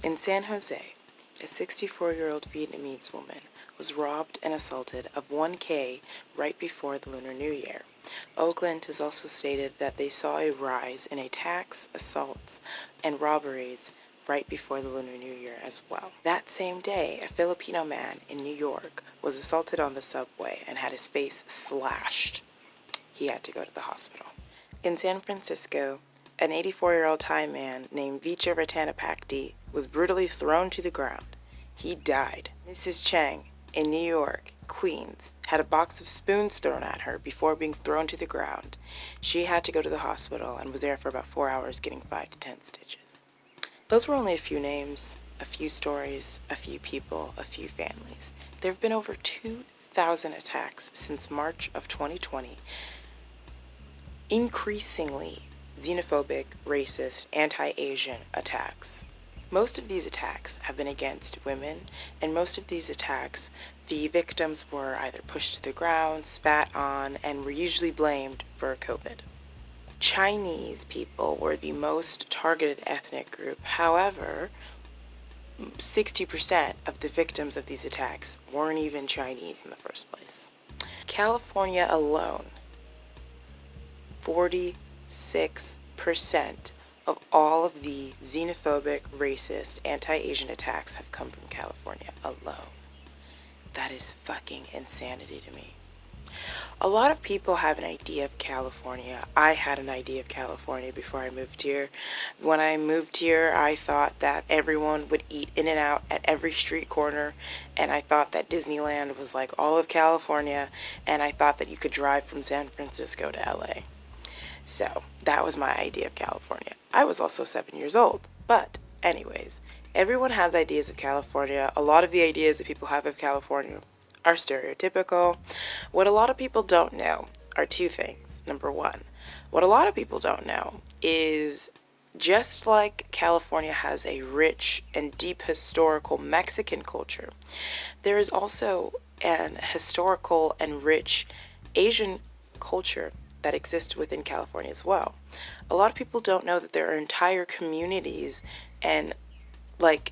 In San Jose, a 64-year-old Vietnamese woman was robbed and assaulted of 1K right before the Lunar New Year. Oakland has also stated that they saw a rise in attacks, assaults, and robberies right before the Lunar New Year as well. That same day, a Filipino man in New York was assaulted on the subway and had his face slashed. He had to go to the hospital. In San Francisco, an 84-year-old Thai man named Vicha was brutally thrown to the ground. He died. Mrs. Chang in New York, Queens, had a box of spoons thrown at her before being thrown to the ground. She had to go to the hospital and was there for about 4 hours getting 5 to 10 stitches. Those were only a few names, a few stories, a few people, a few families. There have been over 2,000 attacks since March of 2020. Increasingly xenophobic, racist, anti-Asian attacks. Most of these attacks have been against women, and most of these attacks, the victims were either pushed to the ground, spat on, and were usually blamed for COVID. Chinese people were the most targeted ethnic group. However, 60% of the victims of these attacks weren't even Chinese in the first place. California alone, 46% of all of the xenophobic, racist, anti-Asian attacks have come from California alone. That is fucking insanity to me. A lot of people have an idea of California. I had an idea of California before I moved here. When I moved here, I thought that everyone would eat In-N-Out at every street corner, and I thought that Disneyland was like all of California, and I thought that you could drive from San Francisco to LA. So that was my idea of California. I was also 7 years old. But anyways, everyone has ideas of California. A lot of the ideas that people have of California are stereotypical. What a lot of people don't know are two things. Number one, what a lot of people don't know is just like California has a rich and deep historical Mexican culture, there is also an historical and rich Asian culture that exists within California as well. A lot of people don't know that there are entire communities and I'm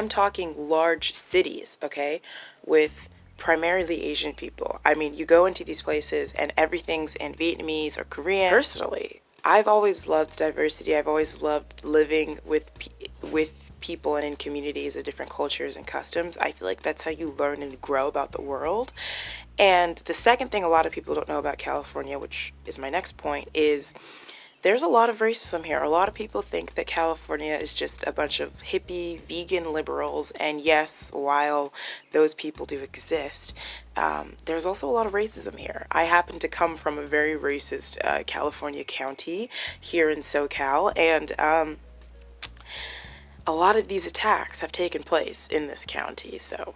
talking large cities, okay, with primarily Asian people. I mean, you go into these places and everything's in Vietnamese or Korean. Personally, I've always loved diversity. I've always loved living with people and in communities of different cultures and customs. I feel like that's how you learn and grow about the world. And the second thing a lot of people don't know about California, which is my next point, is there's a lot of racism here. A lot of people think that California is just a bunch of hippie, vegan liberals, and yes, while those people do exist, there's also a lot of racism here. I happen to come from a very racist California county here in SoCal, and a lot of these attacks have taken place in this county, so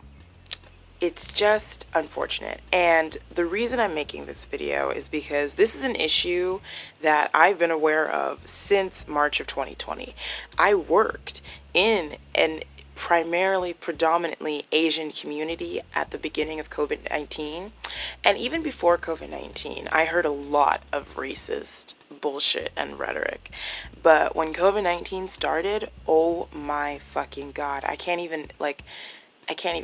it's just unfortunate. And the reason I'm making this video is because this is an issue that I've been aware of since March of 2020. I worked in an predominantly Asian community at the beginning of COVID-19. And even before COVID-19, I heard a lot of racist bullshit and rhetoric. But when COVID-19 started, oh my fucking God, I can't even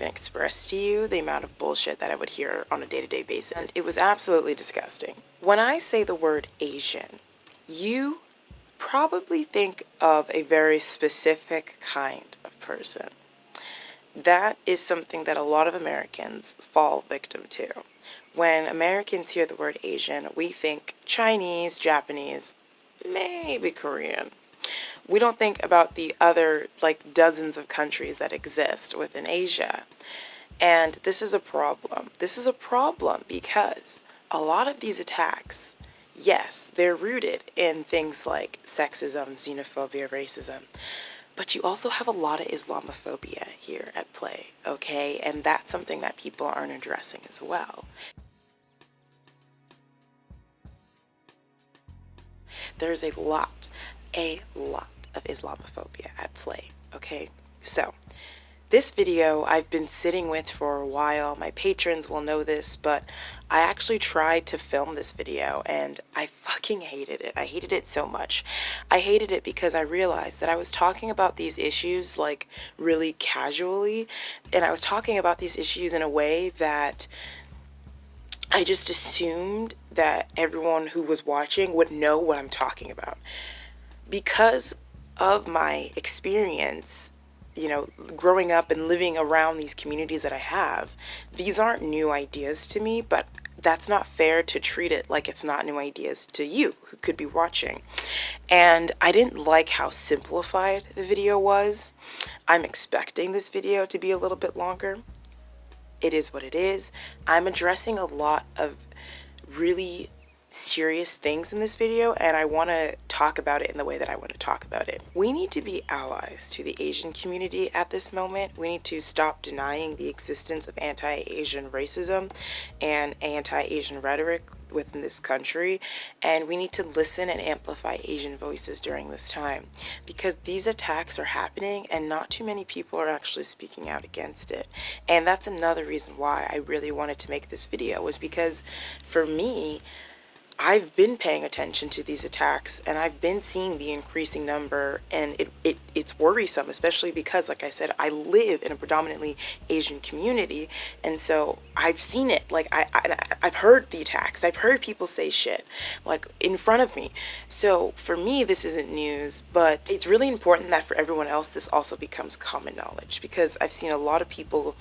express to you the amount of bullshit that I would hear on a day-to-day basis. It was absolutely disgusting. When I say the word Asian, you probably think of a very specific kind of person. That is something that a lot of Americans fall victim to. When Americans hear the word Asian, we think Chinese, Japanese, maybe Korean. We don't think about the other dozens of countries that exist within Asia. And this is a problem. This is a problem because a lot of these attacks, yes, they're rooted in things like sexism, xenophobia, racism, but you also have a lot of Islamophobia here at play, okay? And that's something that people aren't addressing as well. There's a lot of Islamophobia at play, okay? So This video I've been sitting with for a while. My patrons will know this, but I actually tried to film this video and I fucking hated it. I hated it so much. I hated it because I realized that I was talking about these issues like really casually, and I was talking about these issues in a way that I just assumed that everyone who was watching would know what I'm talking about. Because of my experience, you know, growing up and living around these communities that I have, these aren't new ideas to me, but that's not fair to treat it like it's not new ideas to you who could be watching. And I didn't like how simplified the video was. I'm expecting this video to be a little bit longer. It is what it is. I'm addressing a lot of really serious things in this video, and I want to talk about it in the way that I want to talk about it. We need to be allies to the Asian community at this moment. We need to stop denying the existence of anti-Asian racism and anti-Asian rhetoric within this country, and we need to listen and amplify Asian voices during this time, because these attacks are happening and not too many people are actually speaking out against it. And that's another reason why I really wanted to make this video, was because for me, I've been paying attention to these attacks and I've been seeing the increasing number, and it's worrisome, especially because, like I said, I live in a predominantly Asian community, and so I've seen it. Like I've heard the attacks. I've heard people say shit like in front of me. So for me, this isn't news, but it's really important that for everyone else this also becomes common knowledge, because I've seen a lot of people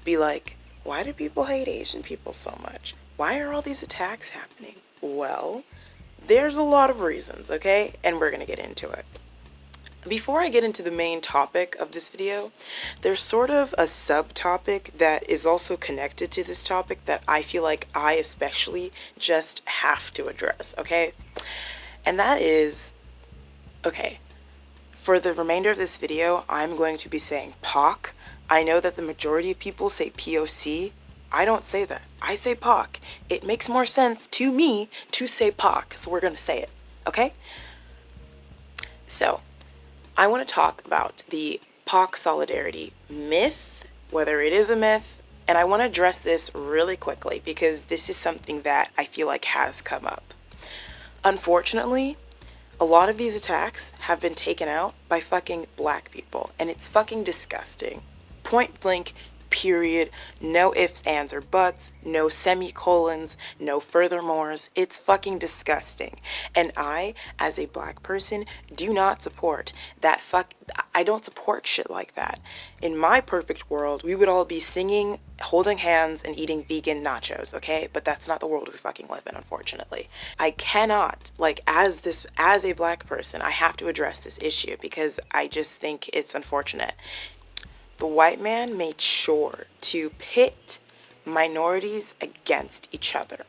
be like, why do people hate Asian people so much? Why are all these attacks happening? Well, there's a lot of reasons, okay? And we're gonna get into it. Before I get into the main topic of this video, there's sort of a subtopic that is also connected to this topic that I feel like I especially just have to address, okay? And that is, okay, for the remainder of this video, I'm going to be saying POC. I know that the majority of people say POC. I don't say that. I say POC. It makes more sense to me to say POC, so we're going to say it, okay? So, I want to talk about the POC solidarity myth, whether it is a myth, and I want to address this really quickly because this is something that I feel like has come up. Unfortunately, a lot of these attacks have been taken out by fucking black people, and it's fucking disgusting. Point blank, period. No ifs, ands, or buts. No semicolons. No furthermores. It's fucking disgusting. And I, as a black person, do not support that I don't support shit like that. In my perfect world, we would all be singing, holding hands, and eating vegan nachos, okay? But that's not the world we fucking live in, unfortunately. I cannot, like, as a black person, I have to address this issue because I just think it's unfortunate. The white man made sure to pit minorities against each other.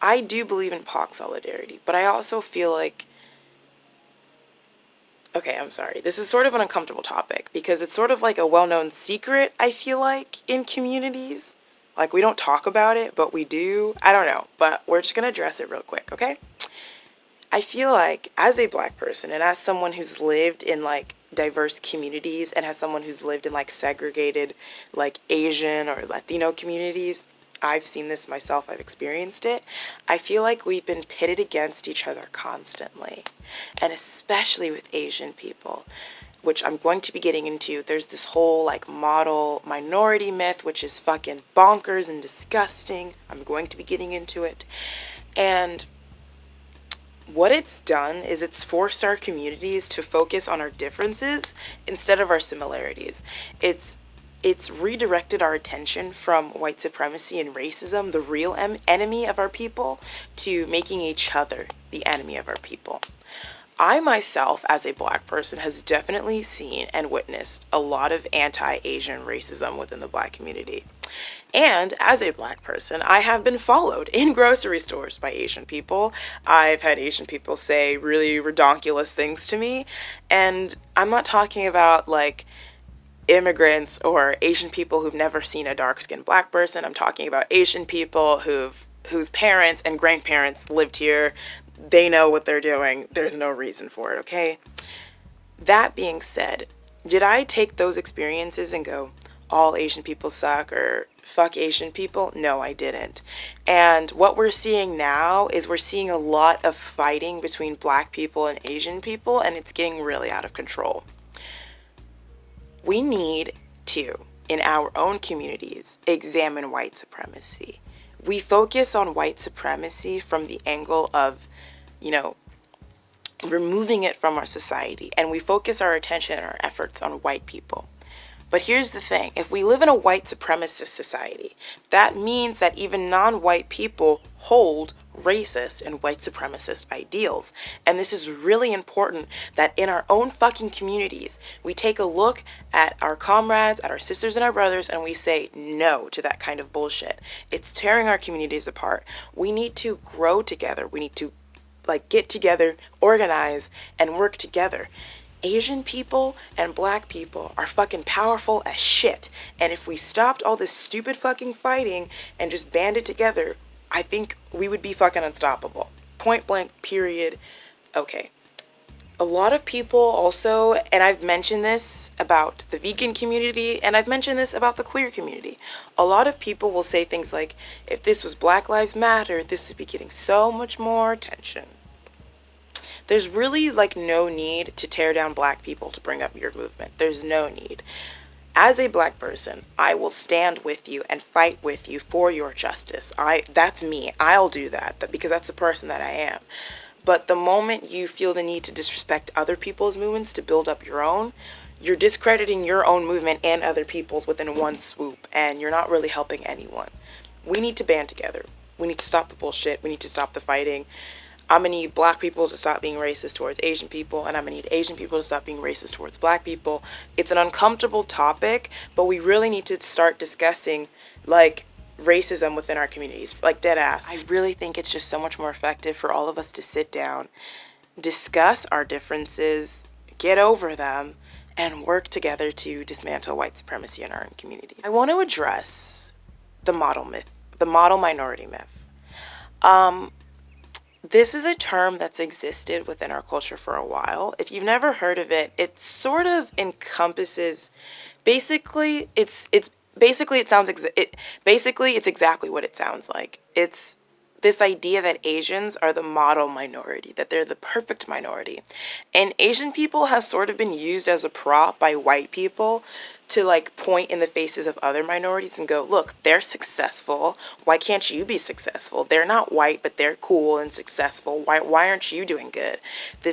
I do believe in POC solidarity, but I also feel like, okay, I'm sorry. This is sort of an uncomfortable topic because it's sort of like a well-known secret, I feel like, in communities. Like, we don't talk about it, but we do. I don't know, but we're just going to address it real quick, okay? I feel like, as a black person and as someone who's lived in, like, diverse communities and as someone who's lived in, like, segregated, like, Asian or Latino communities, I've seen this myself, I've experienced it. I feel like we've been pitted against each other constantly, and especially with Asian people, which I'm going to be getting into. There's this whole, like, model minority myth, which is fucking bonkers and disgusting. I'm going to be getting into it. And what it's done is it's forced our communities to focus on our differences instead of our similarities. It's redirected our attention from white supremacy and racism, the real enemy of our people, to making each other the enemy of our people. I myself, as a black person, has definitely seen and witnessed a lot of anti-Asian racism within the black community. And as a black person, I have been followed in grocery stores by Asian people. I've had Asian people say really redonkulous things to me. And I'm not talking about, like, immigrants or Asian people who've never seen a dark-skinned black person. I'm talking about Asian people whose parents and grandparents lived here. They know what they're doing. There's no reason for it, okay? That being said, Did I take those experiences and go, all Asian people suck or fuck Asian people? No, I didn't. And what we're seeing now is we're seeing a lot of fighting between black people and Asian people, and it's getting really out of control. We need to, in our own communities, examine white supremacy. We focus on white supremacy from the angle of, you know, removing it from our society, and we focus our attention and our efforts on white people. But here's the thing, if we live in a white supremacist society, that means that even non-white people hold racist and white supremacist ideals. And this is really important, that in our own fucking communities, we take a look at our comrades, at our sisters and our brothers, and we say no to that kind of bullshit. It's tearing our communities apart. We need to grow together. We need to get together, organize, and work together. Asian people and black people are fucking powerful as shit. And if we stopped all this stupid fucking fighting and just banded together, I think we would be fucking unstoppable. Point blank, period. Okay. A lot of people also, and I've mentioned this about the vegan community, and I've mentioned this about the queer community. A lot of people will say things like, if this was Black Lives Matter, this would be getting so much more attention. There's really no need to tear down black people to bring up your movement. There's no need. As a black person, I will stand with you and fight with you for your justice. That's me. I'll do that because that's the person that I am. But the moment you feel the need to disrespect other people's movements to build up your own, you're discrediting your own movement and other people's within one swoop, and you're not really helping anyone. We need to band together. We need to stop the bullshit. We need to stop the fighting. I'm going to need black people to stop being racist towards Asian people, and I'm going to need Asian people to stop being racist towards black people. It's an uncomfortable topic, but we really need to start discussing, racism within our communities, dead ass. I really think it's just so much more effective for all of us to sit down, discuss our differences, get over them, and work together to dismantle white supremacy in our own communities. I want to address the model myth, the model minority myth. This is a term that's existed within our culture for a while. If you've never heard of it, it sort of encompasses, basically it's exactly what it sounds like. It's this idea that Asians are the model minority, that they're the perfect minority. And Asian people have sort of been used as a prop by white people to point in the faces of other minorities and go, look, they're successful. Why can't you be successful? They're not white, but they're cool and successful. Why aren't you doing good?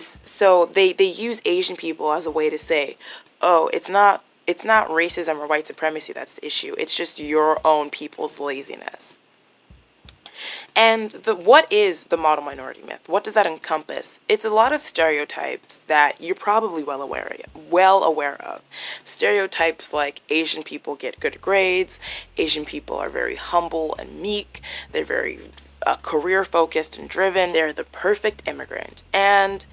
So they use Asian people as a way to say, oh, it's not racism or white supremacy that's the issue. It's just your own people's laziness. And what is the model minority myth? What does that encompass? It's a lot of stereotypes that you're probably well aware of. Stereotypes like Asian people get good grades, Asian people are very humble and meek, they're very career focused and driven, they're the perfect immigrant. And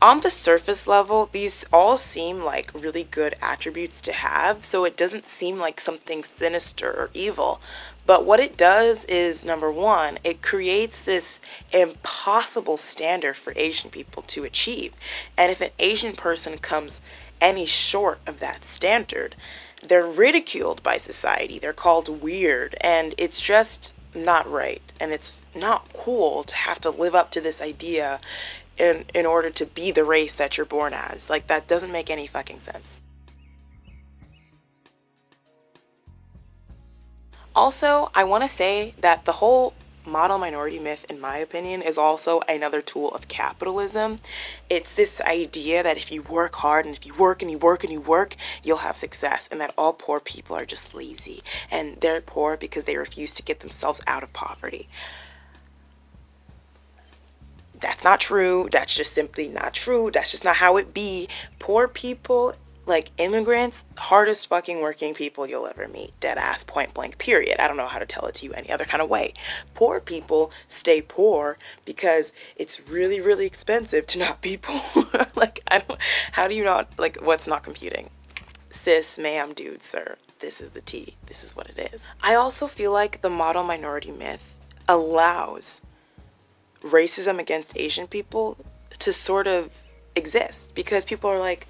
on the surface level, these all seem like really good attributes to have, so it doesn't seem like something sinister or evil. But what it does is, number one, it creates this impossible standard for Asian people to achieve. And if an Asian person comes any short of that standard, they're ridiculed by society. They're called weird, and it's just not right. And it's not cool to have to live up to this idea in order to be the race that you're born as. That doesn't make any fucking sense. Also, I want to say that the whole model minority myth, in my opinion, is also another tool of capitalism. It's this idea that if you work hard and if you work and you work and you work, you'll have success, and that all poor people are just lazy and they're poor because they refuse to get themselves out of poverty. That's not true. That's just simply not true. That's just not how it be. Poor people, immigrants, hardest fucking working people you'll ever meet. Dead ass, point blank, period. I don't know how to tell it to you any other kind of way. Poor people stay poor because it's really, really expensive to not be poor. How do you not, what's not computing? Sis, ma'am, dude, sir, this is the tea. This is what it is. I also feel like the model minority myth allows racism against Asian people to sort of exist, because people are like,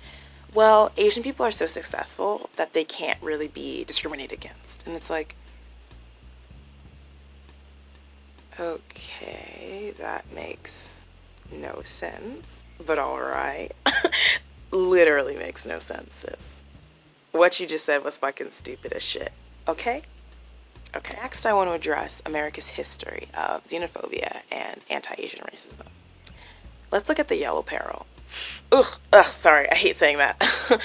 well, Asian people are so successful that they can't really be discriminated against. And it's like, okay, that makes no sense, but all right. Literally makes no sense, sis. What you just said was fucking stupid as shit, okay? Okay, next I want to address America's history of xenophobia and anti-Asian racism. Let's look at the Yellow Peril. Sorry, I hate saying that.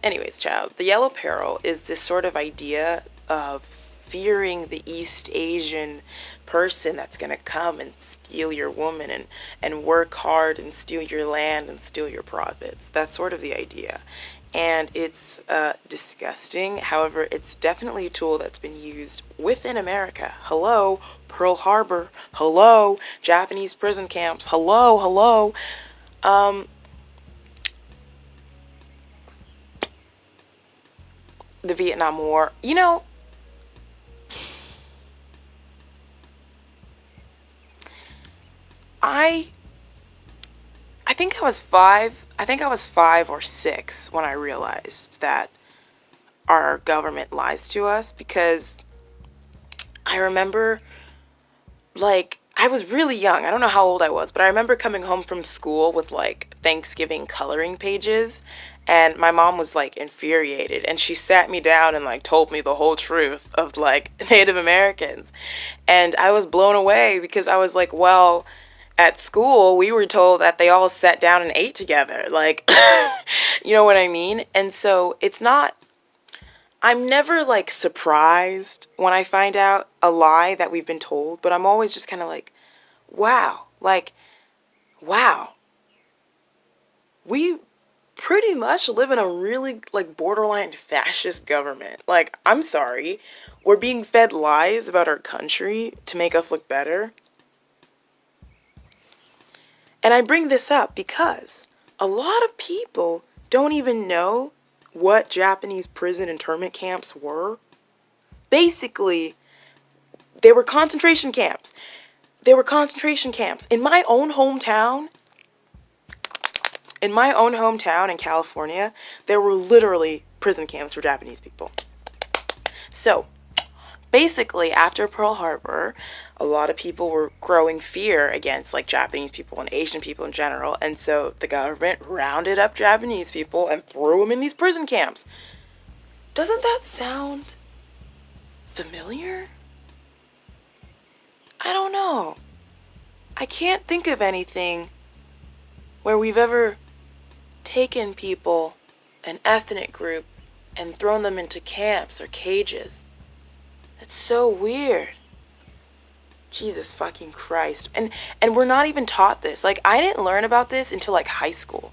Anyways, child, the Yellow Peril is this sort of idea of fearing the East Asian person that's gonna come and steal your woman and work hard and steal your land and steal your profits. That's sort of the idea. And it's disgusting. However, it's definitely a tool that's been used within America. Hello, Pearl Harbor. Hello, Japanese prison camps. Hello, hello. The Vietnam War. You know, I think I was five. I think I was 5 or 6 when I realized that our government lies to us, because I remember, like, I was really young. I don't know how old I was, but I remember coming home from school with like Thanksgiving coloring pages, and my mom was like infuriated, and she sat me down and like told me the whole truth of like Native Americans. And I was blown away, because I was like, well, at school we were told that they all sat down and ate together, like you know what I mean? And so it's not, I'm never like surprised when I find out a lie that we've been told, but I'm always just kind of like, wow, like, wow, we pretty much live in a really like borderline fascist government. Like, I'm sorry, we're being fed lies about our country to make us look better. And I bring this up because a lot of people don't even know what Japanese prison internment camps were. Basically, they were concentration camps. They were concentration camps. In my own hometown in California, there were literally prison camps for Japanese people. So, basically, after Pearl Harbor, a lot of people were growing fear against like Japanese people and Asian people in general, and so the government rounded up Japanese people and threw them in these prison camps. Doesn't that sound familiar? I don't know. I can't think of anything where we've ever taken people, an ethnic group, and thrown them into camps or cages. It's so weird. Jesus fucking Christ. And we're not even taught this. Like, I didn't learn about this until like high school.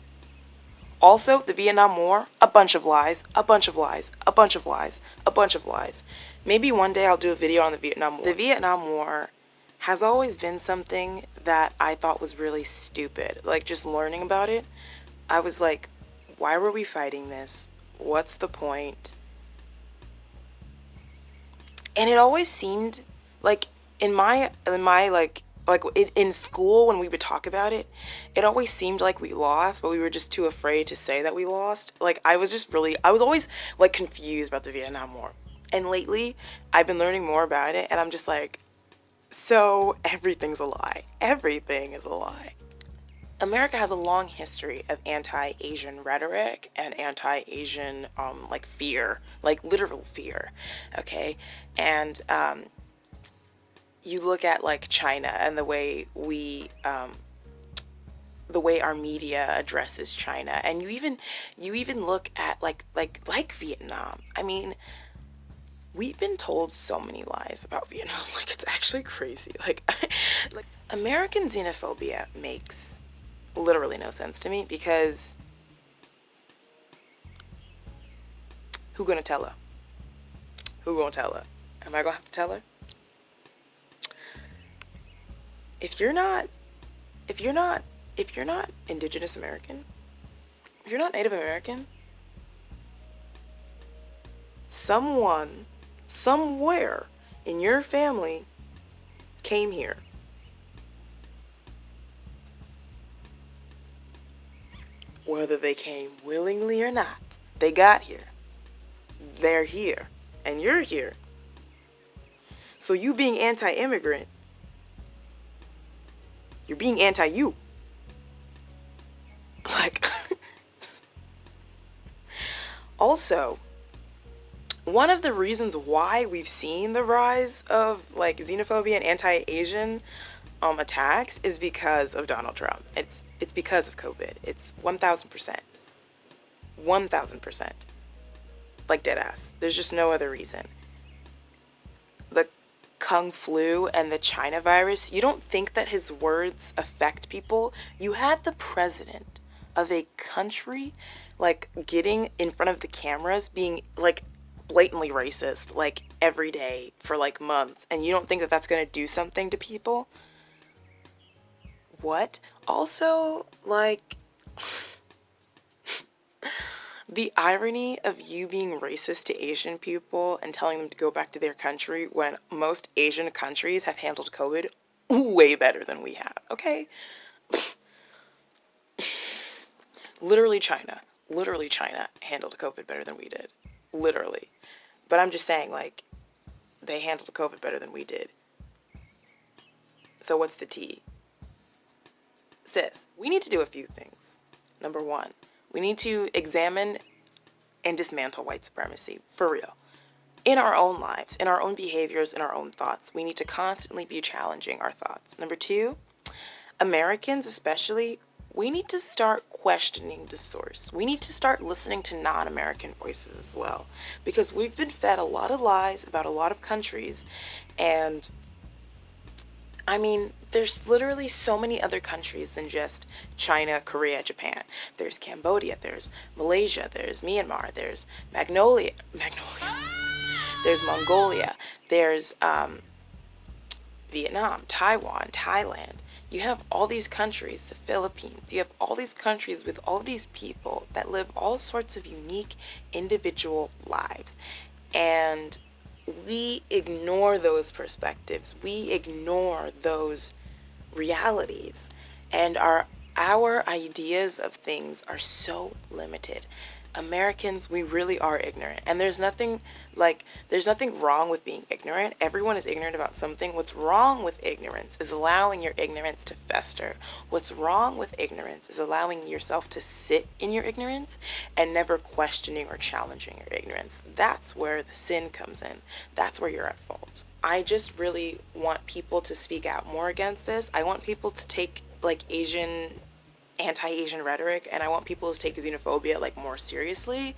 Also, the Vietnam War, a bunch of lies, a bunch of lies, a bunch of lies, a bunch of lies. Maybe one day I'll do a video on the Vietnam War. The Vietnam War has always been something that I thought was really stupid. Like, just learning about it, I was like, why were we fighting this? What's the point? And it always seemed like in school, when we would talk about it, it always seemed like we lost, but we were just too afraid to say that we lost. Like, I was always like confused about the Vietnam War. And lately, I've been learning more about it, and I'm just like, so everything's a lie. Everything is a lie. America has a long history of anti-Asian rhetoric and anti-Asian like fear, like literal fear, okay? And you look at like China and the way our media addresses China, and you even look at like Vietnam. I mean, we've been told so many lies about Vietnam. Like, it's actually crazy. Like, like American xenophobia makes literally no sense to me, because who gonna tell her? Who gonna tell her? Am I gonna have to tell her? If you're not Indigenous American, if you're not Native American, someone somewhere in your family came here. whether they came willingly or not. They got here. They're here. And you're here. So you being anti-immigrant, you're being anti-you. Like, also, one of the reasons why we've seen the rise of like xenophobia and anti-Asian attacks is because of Donald Trump. It's because of COVID. It's 1000%. 1000%. Like dead ass. There's just no other reason. The Kung flu and the China virus, you don't think that his words affect people? You had the president of a country like getting in front of the cameras being like blatantly racist like every day for like months, and you don't think that that's going to do something to people? What? Also, like, the irony of you being racist to Asian people and telling them to go back to their country when most Asian countries have handled COVID way better than we have, okay? Literally China handled COVID better than we did. Literally. But I'm just saying, like, they handled COVID better than we did. So what's the tea? Sis, we need to do a few things. Number one, we need to examine and dismantle white supremacy, for real. In our own lives, in our own behaviors, in our own thoughts. We need to constantly be challenging our thoughts. Number two, Americans especially, we need to start questioning the source. We need to start listening to non-American voices as well, because we've been fed a lot of lies about a lot of countries. And I mean, there's literally so many other countries than just China, Korea, Japan. There's Cambodia, there's Malaysia, there's Myanmar, there's Magnolia, there's Mongolia, there's Vietnam, Taiwan, Thailand. You have all these countries, the Philippines, you have all these countries with all these people that live all sorts of unique individual lives. And we ignore those perspectives. We ignore those realities. And our ideas of things are so limited. Americans, we really are ignorant. And there's nothing wrong with being ignorant. Everyone is ignorant about something. What's wrong with ignorance is allowing your ignorance to fester. What's wrong with ignorance is allowing yourself to sit in your ignorance and never questioning or challenging your ignorance. That's where the sin comes in. That's where you're at fault. I just really want people to speak out more against this. I want people to take like anti-Asian rhetoric, and I want people to take xenophobia like more seriously.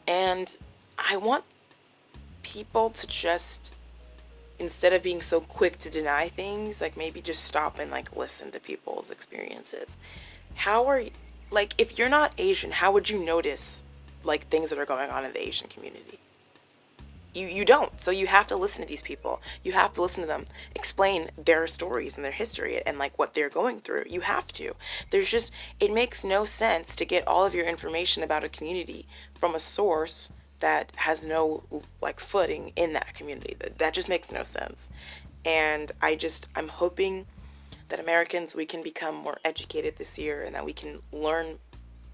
And I want people to just, instead of being so quick to deny things, like maybe just stop and like listen to people's experiences. Like, if you're not Asian, how would you notice like things that are going on in the Asian community? You don't. So you have to listen to these people. You have to listen to them explain their stories and their history and like what they're going through. You have to. It makes no sense to get all of your information about a community from a source that has no like footing in that community. That just makes no sense. And I'm hoping that Americans, we can become more educated this year, and that we can learn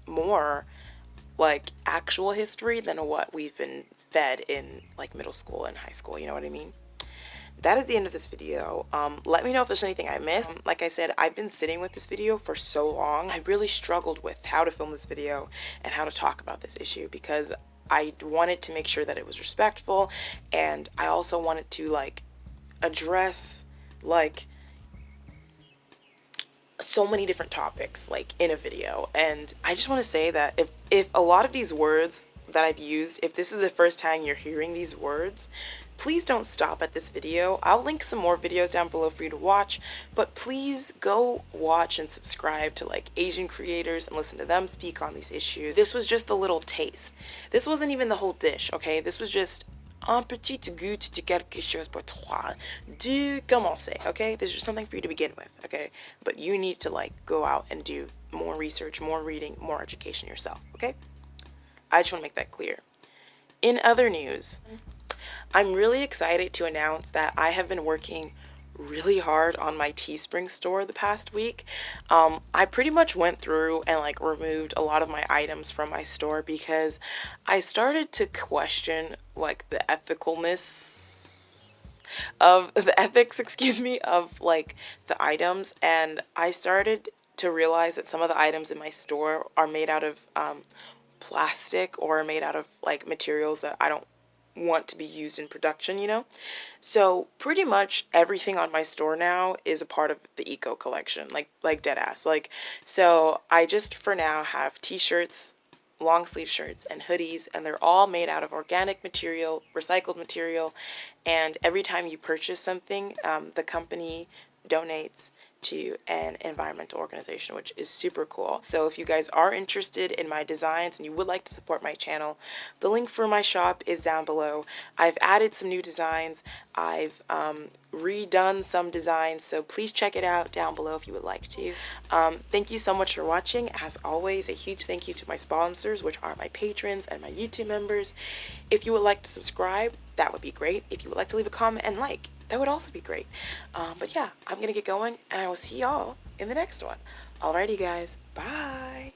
more like actual history than what we've been fed in like middle school and high school, you know what I mean? That is the end of this video. Let me know if there's anything I missed. Like I said, I've been sitting with this video for so long. I really struggled with how to film this video and how to talk about this issue, because I wanted to make sure that it was respectful, and I also wanted to like address like so many different topics like in a video. And I just want to say that if a lot of these words that I've used, if this is the first time you're hearing these words, please don't stop at this video. I'll link some more videos down below for you to watch, but please go watch and subscribe to like Asian creators and listen to them speak on these issues. This was just a little taste. This wasn't even the whole dish, okay? This was just un petit goût de quelque chose pour toi de commencer, okay? This is just something for you to begin with, okay? But you need to like go out and do more research, more reading, more education yourself, okay? I just want to make that clear. In other news, I'm really excited to announce that I have been working really hard on my Teespring store the past week. I pretty much went through and like removed a lot of my items from my store because I started to question like the ethicalness of the ethics, excuse me, of like the items, and I started to realize that some of the items in my store are made out of plastic or made out of like materials that I don't want to be used in production, you know? So pretty much everything on my store now is a part of the eco collection, like dead ass. Like, so I just for now have t-shirts, long sleeve shirts, and hoodies, and they're all made out of organic material, recycled material, and every time you purchase something, the company donates to an environmental organization, which is super cool. So if you guys are interested in my designs and you would like to support my channel, the link for my shop is down below. I've added some new designs. I've redone some designs, so please check it out down below if you would like to. Thank you so much for watching. As always, a huge thank you to my sponsors, which are my patrons and my YouTube members. If you would like to subscribe, that would be great. If you would like to leave a comment and like, that would also be great. But yeah, I'm gonna get going, and I will see y'all in the next one. Alrighty guys, bye.